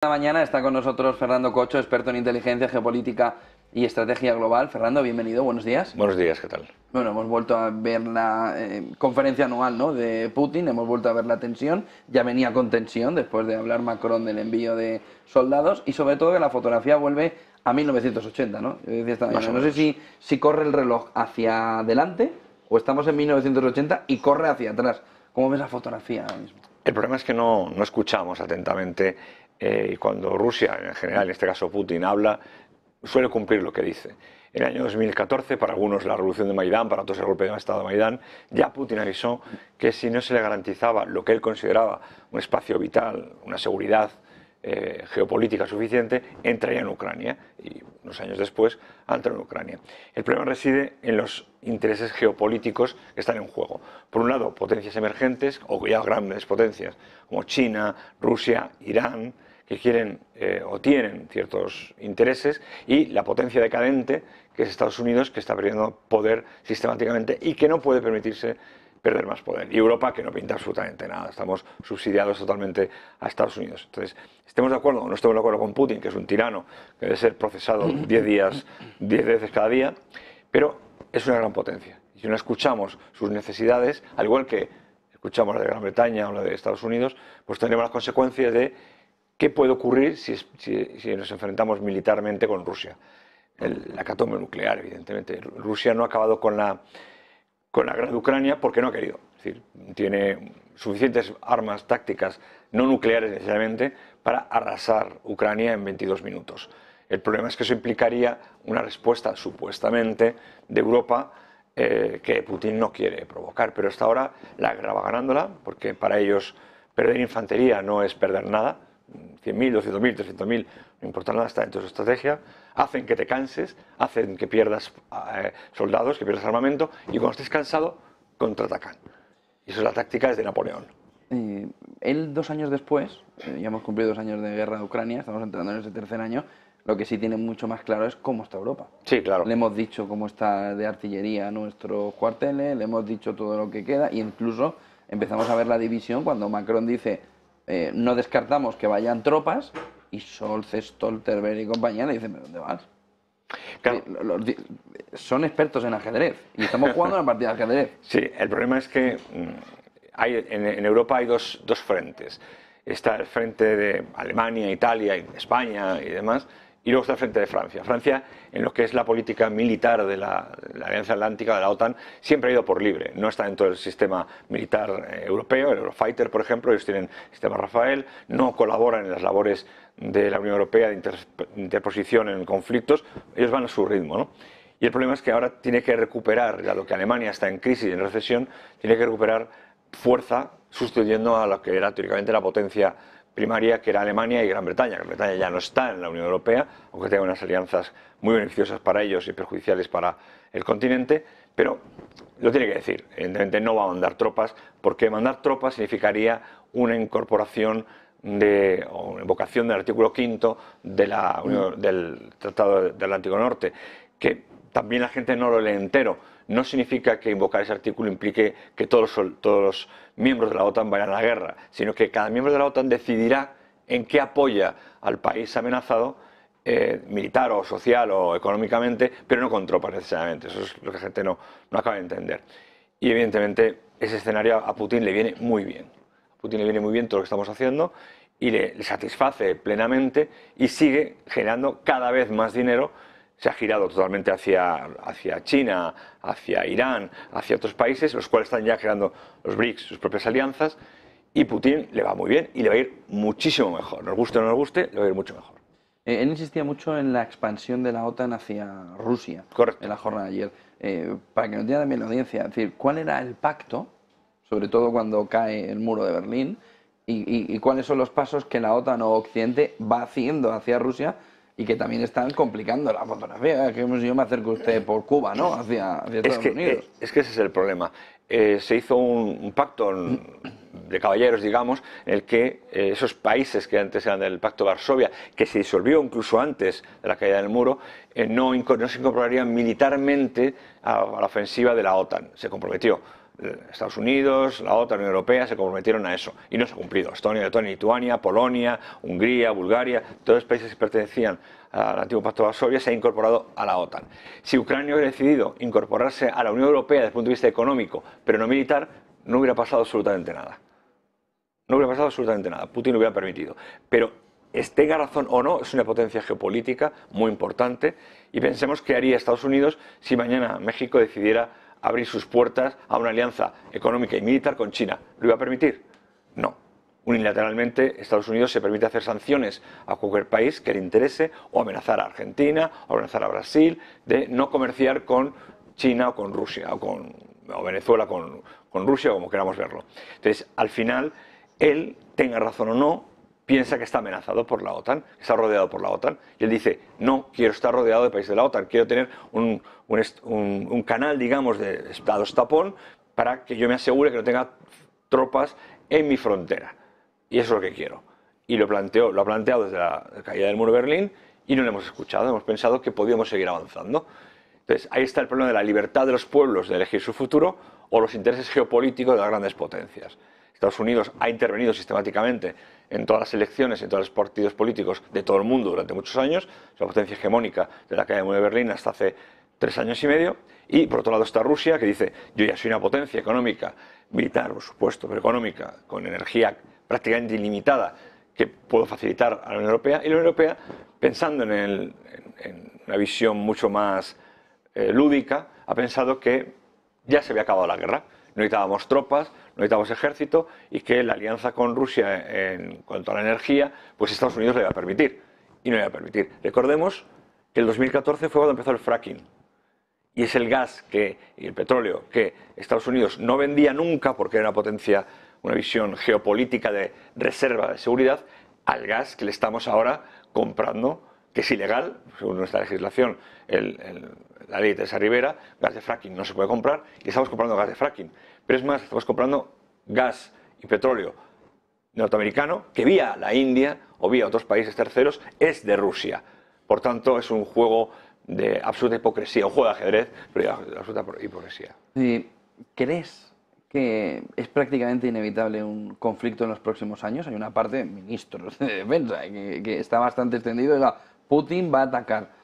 Esta mañana está con nosotros Fernando Cocho, experto en inteligencia, geopolítica y estrategia global. Fernando, bienvenido, buenos días. Buenos días, ¿qué tal? Bueno, hemos vuelto a ver la conferencia anual, ¿no?, de Putin, hemos vuelto a ver la tensión, ya venía con tensión después de hablar Macron del envío de soldados y sobre todo que la fotografía vuelve a 1980, ¿no? Yo decía esta mañana, no sé si corre el reloj hacia adelante o estamos en 1980 y corre hacia atrás. ¿Cómo ves la fotografía ahora mismo? El problema es que no escuchamos atentamente y cuando Rusia, en general, en este caso Putin, habla, suele cumplir lo que dice. En el año 2014, para algunos la revolución de Maidán, para otros el golpe de Estado de Maidán, ya Putin avisó que si no se le garantizaba lo que él consideraba un espacio vital, una seguridad geopolítica suficiente, entraría en Ucrania y unos años después entró en Ucrania. El problema reside en los intereses geopolíticos que están en juego. Por un lado, potencias emergentes o ya grandes potencias como China, Rusia, Irán, que quieren o tienen ciertos intereses, y la potencia decadente que es Estados Unidos, que está perdiendo poder sistemáticamente y que no puede permitirse perder más poder. Y Europa, que no pinta absolutamente nada. Estamos subsidiados totalmente a Estados Unidos. Entonces, estemos de acuerdo o no estemos de acuerdo con Putin, que es un tirano, que debe ser procesado 10 veces cada día, pero es una gran potencia. Y si no escuchamos sus necesidades, al igual que escuchamos la de Gran Bretaña o la de Estados Unidos, pues tendremos las consecuencias de qué puede ocurrir si nos enfrentamos militarmente con Rusia. La hecatombe nuclear, evidentemente. Rusia no ha acabado con la guerra de Ucrania porque no ha querido. Es decir, tiene suficientes armas tácticas no nucleares necesariamente para arrasar Ucrania en 22 minutos. El problema es que eso implicaría una respuesta supuestamente de Europa que Putin no quiere provocar, pero hasta ahora la guerra va ganándola, porque para ellos perder infantería no es perder nada. 100.000, 200.000, 300.000, no importa nada, está dentro de su estrategia. Hacen que te canses, hacen que pierdas soldados, que pierdas armamento, y cuando estés cansado, contraatacan. Y eso es la táctica desde Napoleón. Él 2 años después, ya hemos cumplido 2 años de guerra de Ucrania, estamos entrando en ese tercer año, lo que sí tiene mucho más claro es cómo está Europa. Sí, claro. Le hemos dicho cómo está de artillería nuestros cuarteles, le hemos dicho todo lo que queda, y incluso empezamos a ver la división cuando Macron dice no descartamos que vayan tropas, y Scholz, Stoltenberg y compañía le dicen, ¿pero dónde vas? Claro. Son expertos en ajedrez y estamos jugando una partida de ajedrez. Sí, el problema es que en Europa hay dos frentes. Está el frente de Alemania, Italia, España y demás, y luego está el frente de Francia. Francia, en lo que es la política militar de la Alianza Atlántica, de la OTAN, siempre ha ido por libre. No está dentro del sistema militar europeo, el Eurofighter, por ejemplo, ellos tienen el sistema Rafael, no colaboran en las labores de la Unión Europea de interposición en conflictos, ellos van a su ritmo, ¿no? Y el problema es que ahora tiene que recuperar, dado que Alemania está en crisis, en recesión, tiene que recuperar fuerza sustituyendo a lo que era teóricamente la potencia primaria, que era Alemania y Gran Bretaña. Gran Bretaña ya no está en la Unión Europea, aunque tenga unas alianzas muy beneficiosas para ellos y perjudiciales para el continente, pero lo tiene que decir. Evidentemente no va a mandar tropas, porque mandar tropas significaría una incorporación o una invocación del artículo 5 del Tratado del Atlántico Norte, que también la gente no lo lee entero. No significa que invocar ese artículo implique que todos los miembros de la OTAN vayan a la guerra, sino que cada miembro de la OTAN decidirá en qué apoya al país amenazado, militar o social o económicamente, pero no con tropas necesariamente. Eso es lo que la gente no acaba de entender. Y evidentemente ese escenario a Putin le viene muy bien. A Putin le viene muy bien todo lo que estamos haciendo y le satisface plenamente y sigue generando cada vez más dinero. Se ha girado totalmente hacia China, hacia Irán, hacia otros países, los cuales están ya creando los BRICS, sus propias alianzas, y Putin le va muy bien y le va a ir muchísimo mejor. Nos guste o no nos guste, le va a ir mucho mejor. Él insistía mucho en la expansión de la OTAN hacia Rusia. Correcto. En la jornada de ayer. Para que no entienda también la audiencia, es decir, ¿cuál era el pacto, sobre todo cuando cae el muro de Berlín, y cuáles son los pasos que la OTAN o Occidente va haciendo hacia Rusia y que también están complicando la fotografía? Que yo me acerco a usted por Cuba, ¿no? Hacia Estados Unidos. Es que ese es el problema. Se hizo un pacto de caballeros, digamos, en el que esos países que antes eran del Pacto de Varsovia, que se disolvió incluso antes de la caída del muro, no se incorporarían militarmente a la ofensiva de la OTAN. Se comprometió Estados Unidos, la OTAN, la Unión Europea se comprometieron a eso y no se ha cumplido. Estonia, Letonia, Lituania, Polonia, Hungría, Bulgaria, todos los países que pertenecían al antiguo Pacto de Varsovia se han incorporado a la OTAN. Si Ucrania hubiera decidido incorporarse a la Unión Europea desde el punto de vista económico, pero no militar, no hubiera pasado absolutamente nada. No hubiera pasado absolutamente nada. Putin lo hubiera permitido. Pero tenga razón o no, es una potencia geopolítica muy importante y pensemos qué haría Estados Unidos si mañana México decidiera abrir sus puertas a una alianza económica y militar con China. ¿Lo iba a permitir? No. Unilateralmente Estados Unidos se permite hacer sanciones a cualquier país que le interese o amenazar a Argentina o amenazar a Brasil de no comerciar con China o con Rusia o Venezuela con Rusia o como queramos verlo. Entonces, al final, él, tenga razón o no, piensa que está amenazado por la OTAN, que está rodeado por la OTAN, y él dice, no quiero estar rodeado de países de la OTAN, quiero tener un canal, digamos, de estados tapón para que yo me asegure que no tenga tropas en mi frontera. Y eso es lo que quiero. Y lo ha planteado desde la caída del muro de Berlín y no lo hemos escuchado, hemos pensado que podíamos seguir avanzando. Entonces, ahí está el problema de la libertad de los pueblos de elegir su futuro o los intereses geopolíticos de las grandes potencias. Estados Unidos ha intervenido sistemáticamente en todas las elecciones, en todos los partidos políticos de todo el mundo durante muchos años, es la potencia hegemónica de la caída del muro de Berlín hasta hace 3 años y medio, y por otro lado está Rusia, que dice, yo ya soy una potencia económica, militar, por supuesto, pero económica, con energía prácticamente ilimitada, que puedo facilitar a la Unión Europea, y la Unión Europea, pensando en una visión mucho más lúdica, ha pensado que ya se había acabado la guerra. No necesitábamos tropas, no necesitábamos ejército y que la alianza con Rusia en cuanto a la energía, pues Estados Unidos le iba a permitir y no le iba a permitir. Recordemos que el 2014 fue cuando empezó el fracking y es el gas y el petróleo que Estados Unidos no vendía nunca porque era una potencia, una visión geopolítica de reserva de seguridad, al gas que le estamos ahora comprando, que es ilegal, según nuestra legislación, la ley de Teresa Rivera, gas de fracking no se puede comprar y estamos comprando gas de fracking. Pero es más, estamos comprando gas y petróleo norteamericano que vía la India o vía otros países terceros es de Rusia. Por tanto, es un juego de absoluta hipocresía, un juego de ajedrez, pero de absoluta hipocresía. ¿Crees que es prácticamente inevitable un conflicto en los próximos años? Hay una parte, ministros de defensa, que está bastante extendido. Putin va a atacar.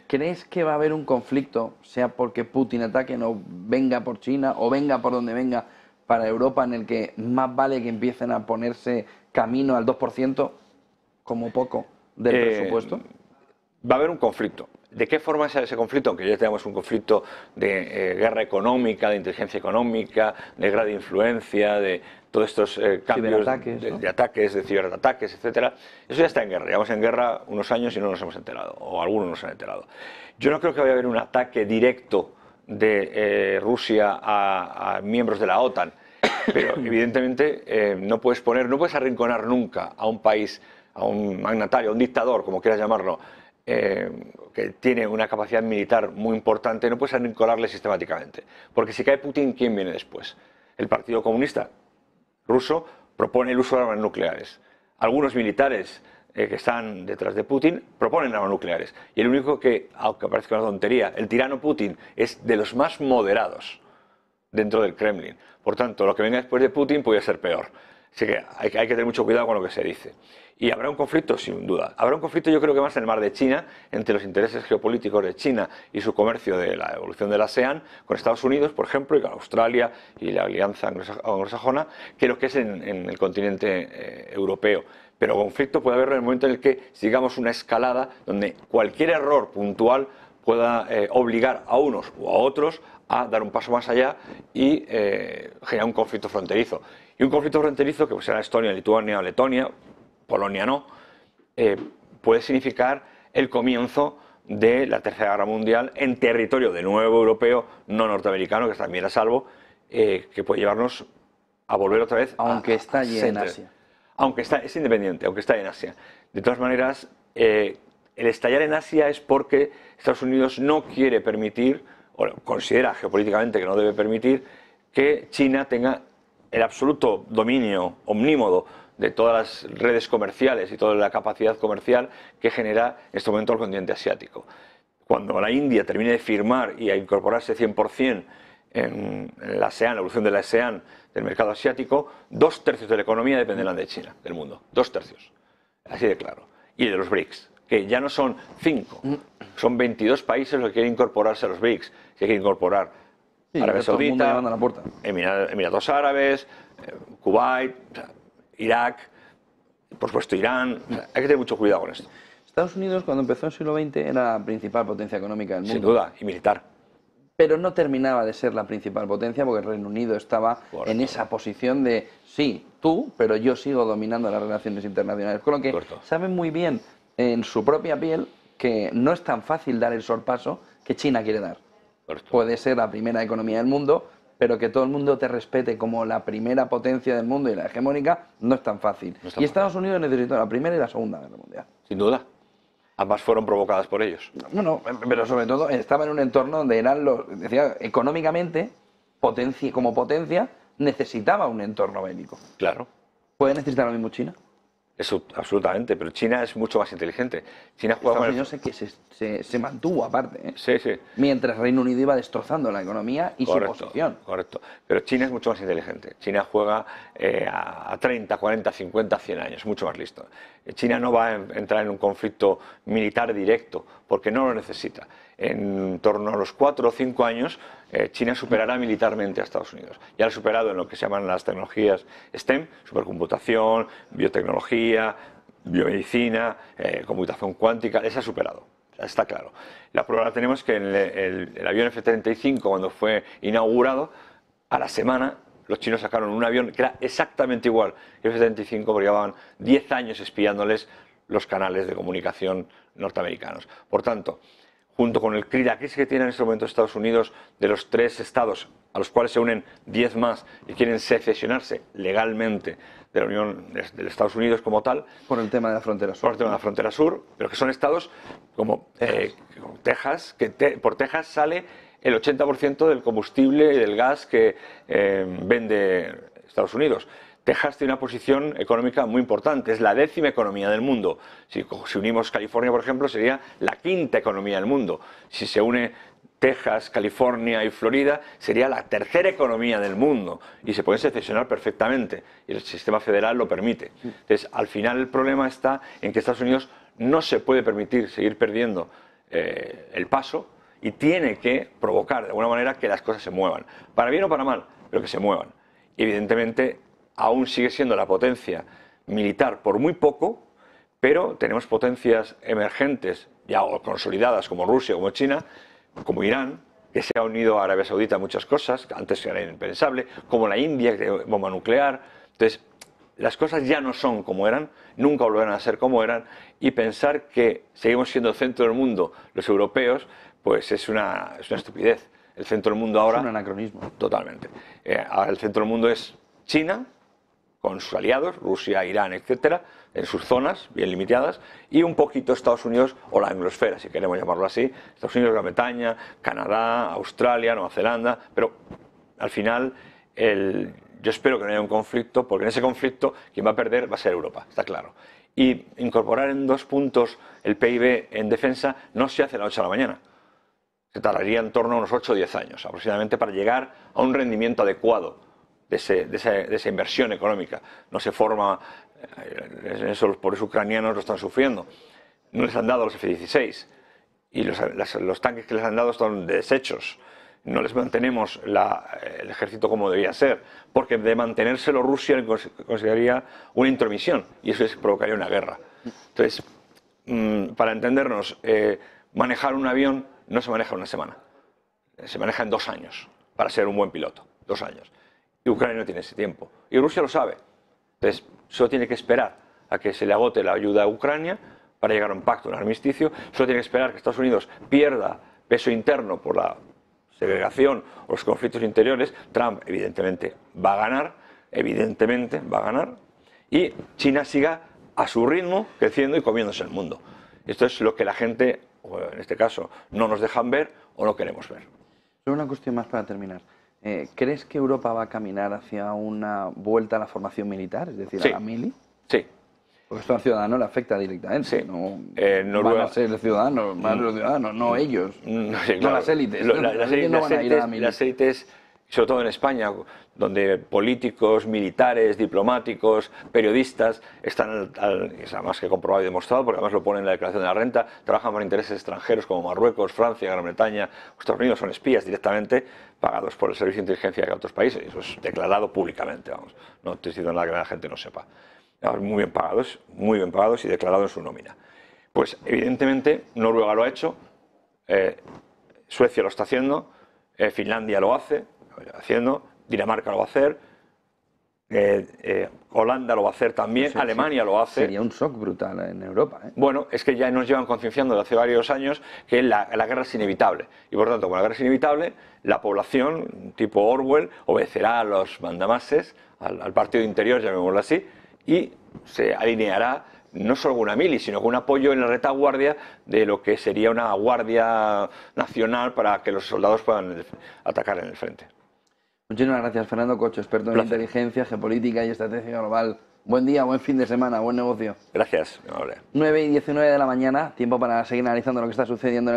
¿Crees que va a haber un conflicto, sea porque Putin ataque, no venga por China o venga por donde venga para Europa, en el que más vale que empiecen a ponerse camino al 2% como poco del presupuesto? Va a haber un conflicto. ¿De qué forma será ese conflicto? Aunque ya tenemos un conflicto de guerra económica, de inteligencia económica, de guerra de influencia, de todos estos cambios de ataques, de ciberataques, etcétera. Eso ya está en guerra. Llevamos en guerra unos años y no nos hemos enterado, o algunos no se han enterado. Yo no creo que vaya a haber un ataque directo de Rusia a miembros de la OTAN, pero evidentemente no puedes arrinconar nunca a un país, a un magnatario, a un dictador, como quieras llamarlo, que tiene una capacidad militar muy importante, no puedes arrinconarle sistemáticamente. Porque si cae Putin, ¿quién viene después? El Partido Comunista ruso propone el uso de armas nucleares. Algunos militares que están detrás de Putin proponen armas nucleares. Y el único que, aunque parezca una tontería, el tirano Putin es de los más moderados dentro del Kremlin. Por tanto, lo que venga después de Putin puede ser peor. Así que hay que tener mucho cuidado con lo que se dice. Y habrá un conflicto, sin duda. Habrá un conflicto, yo creo que más en el mar de China, entre los intereses geopolíticos de China y su comercio de la evolución de la ASEAN, con Estados Unidos, por ejemplo, y con Australia y la alianza anglosajona, que lo que es en el continente europeo. Pero conflicto puede haber en el momento en el que sigamos una escalada donde cualquier error puntual pueda obligar a unos o a otros a dar un paso más allá y generar un conflicto fronterizo. Y un conflicto fronterizo, que será Estonia, Lituania o Letonia, Polonia no, puede significar el comienzo de la Tercera Guerra Mundial en territorio de nuevo europeo, no norteamericano, que también a salvo, que puede llevarnos a volver otra vez aunque está allí en Asia. Es independiente, aunque está en Asia. De todas maneras, el estallar en Asia es porque Estados Unidos no quiere permitir, o considera geopolíticamente que no debe permitir, que China tenga el absoluto dominio omnímodo de todas las redes comerciales y toda la capacidad comercial que genera en este momento el continente asiático. Cuando la India termine de firmar y a incorporarse 100% en la ASEAN, la evolución de la ASEAN, del mercado asiático, 2/3 de la economía dependerán de China, del mundo. 2/3. Así de claro. Y de los BRICS, que ya no son 5, son 22 países los que quieren incorporarse a los BRICS. Se quieren incorporar Arabia Saudita, Emiratos Árabes, Kuwait, Irak, por supuesto Irán. Hay que tener mucho cuidado con esto. Estados Unidos, cuando empezó en el siglo XX, era la principal potencia económica del mundo. Sin duda, y militar. Pero no terminaba de ser la principal potencia porque el Reino Unido estaba en esa posición de, sí, tú, pero yo sigo dominando las relaciones internacionales. Con lo que saben muy bien en su propia piel que no es tan fácil dar el sorpaso que China quiere dar. Puede ser la primera economía del mundo, pero que todo el mundo te respete como la primera potencia del mundo y la hegemónica no es tan fácil. Y Estados Unidos necesitó la Primera y la Segunda Guerra Mundial. Sin duda. Ambas fueron provocadas por ellos. Bueno, pero sobre todo estaba en un entorno donde eran decía, económicamente, como potencia, necesitaba un entorno bélico. Claro. ¿Puede necesitar lo mismo China? Eso, absolutamente, pero China es mucho más inteligente. China juega Estados Unidos que se mantuvo aparte, ¿eh? Sí, sí. Mientras Reino Unido iba destrozando la economía y su posición. Correcto. Pero China es mucho más inteligente. China juega a 30, 40, 50, 100 años, mucho más listo. China no va a entrar en un conflicto militar directo porque no lo necesita. En torno a los 4 o 5 años, China superará militarmente a Estados Unidos. Ya lo ha superado en lo que se llaman las tecnologías STEM, supercomputación, biotecnología, biomedicina, computación cuántica, les ha superado. Está claro. La prueba la tenemos que en el avión F-35, cuando fue inaugurado, a la semana los chinos sacaron un avión que era exactamente igual que el F-35 porque llevaban 10 años espiándoles los canales de comunicación norteamericanos. Por tanto, junto con la crisis que tiene en este momento Estados Unidos de los 3 estados a los cuales se unen 10 más y quieren secesionarse legalmente de la Unión de Estados Unidos como tal. Por el tema de la frontera sur. Por el tema de la frontera sur, pero que son estados como Texas, que por Texas sale el 80% del combustible y del gas que vende Estados Unidos. Texas tiene una posición económica muy importante, es la 10ª economía del mundo. Si unimos California, por ejemplo, sería la 5ª economía del mundo. Si se une Texas, California y Florida, sería la 3ª economía del mundo y se pueden secesionar perfectamente y el sistema federal lo permite. Entonces, al final el problema está en que Estados Unidos no se puede permitir seguir perdiendo el paso y tiene que provocar de alguna manera que las cosas se muevan, para bien o para mal, pero que se muevan. Y evidentemente aún sigue siendo la potencia militar por muy poco, pero tenemos potencias emergentes ya consolidadas como Rusia, como China, como Irán, que se ha unido a Arabia Saudita a muchas cosas, que antes era impensable, como la India, que tiene bomba nuclear. Entonces, las cosas ya no son como eran, nunca volverán a ser como eran, y pensar que seguimos siendo el centro del mundo los europeos, pues es una estupidez. El centro del mundo ahora... Es un anacronismo. Totalmente. Ahora el centro del mundo es China, con sus aliados, Rusia, Irán, etcétera, en sus zonas bien limitadas, y un poquito Estados Unidos, o la anglosfera, si queremos llamarlo así, Estados Unidos, Gran Bretaña, Canadá, Australia, Nueva Zelanda, pero al final yo espero que no haya un conflicto, porque en ese conflicto quien va a perder va a ser Europa, está claro. Y incorporar en 2 puntos el PIB en defensa no se hace de la noche a la mañana. Se tardaría en torno a unos 8 o 10 años aproximadamente para llegar a un rendimiento adecuado de esa inversión económica. No se forma, eso los pobres ucranianos lo están sufriendo. No les han dado los F-16 y los tanques que les han dado están desechos. No les mantenemos el ejército como debía ser, porque de mantenérselo Rusia consideraría una intromisión y eso provocaría una guerra. Entonces, para entendernos, manejar un avión no se maneja en una semana, se maneja en 2 años para ser un buen piloto, 2 años. Y Ucrania no tiene ese tiempo. Y Rusia lo sabe. Entonces, solo tiene que esperar a que se le agote la ayuda a Ucrania para llegar a un pacto, un armisticio. Solo tiene que esperar que Estados Unidos pierda peso interno por la segregación o los conflictos interiores. Trump, evidentemente, va a ganar. Y China siga a su ritmo, creciendo y comiéndose el mundo. Esto es lo que la gente, o en este caso, no nos dejan ver o no queremos ver. Solo una cuestión más para terminar. ¿Crees que Europa va a caminar hacia una vuelta a la formación militar, es decir, sí, a la mili? Sí. Porque esto al ciudadano le afecta directamente. Sí. No, Noruega... van a ser los ciudadanos, no ellos, sí, claro. no las élites. Las élites sobre todo en España, donde políticos, militares, diplomáticos, periodistas están, es más que comprobado y demostrado, porque además lo pone en la declaración de la renta, trabajan por intereses extranjeros como Marruecos, Francia, Gran Bretaña, Estados Unidos, son espías directamente pagados por el servicio de inteligencia de otros países, y eso es declarado públicamente, vamos, no estoy diciendo nada que la gente no sepa. Muy bien pagados y declarado en su nómina. Pues evidentemente Noruega lo ha hecho, Suecia lo está haciendo, Finlandia lo haciendo, Dinamarca lo va a hacer, Holanda lo va a hacer también, Sí, Alemania lo hace. Sería un shock brutal en Europa, ¿eh? Bueno, es que ya nos llevan concienciando desde hace varios años que la guerra es inevitable. Y por lo tanto, como la guerra es inevitable, la población, tipo Orwell, obedecerá a los mandamases, al partido interior, llamémoslo así, y se alineará no solo con una mili, sino con un apoyo en la retaguardia de lo que sería una guardia nacional para que los soldados puedan atacar en el frente. Muchísimas gracias, Fernando Cocho, experto en inteligencia, geopolítica y estrategia global. Buen día, buen fin de semana, buen negocio. Gracias. 9:19 de la mañana, tiempo para seguir analizando lo que está sucediendo en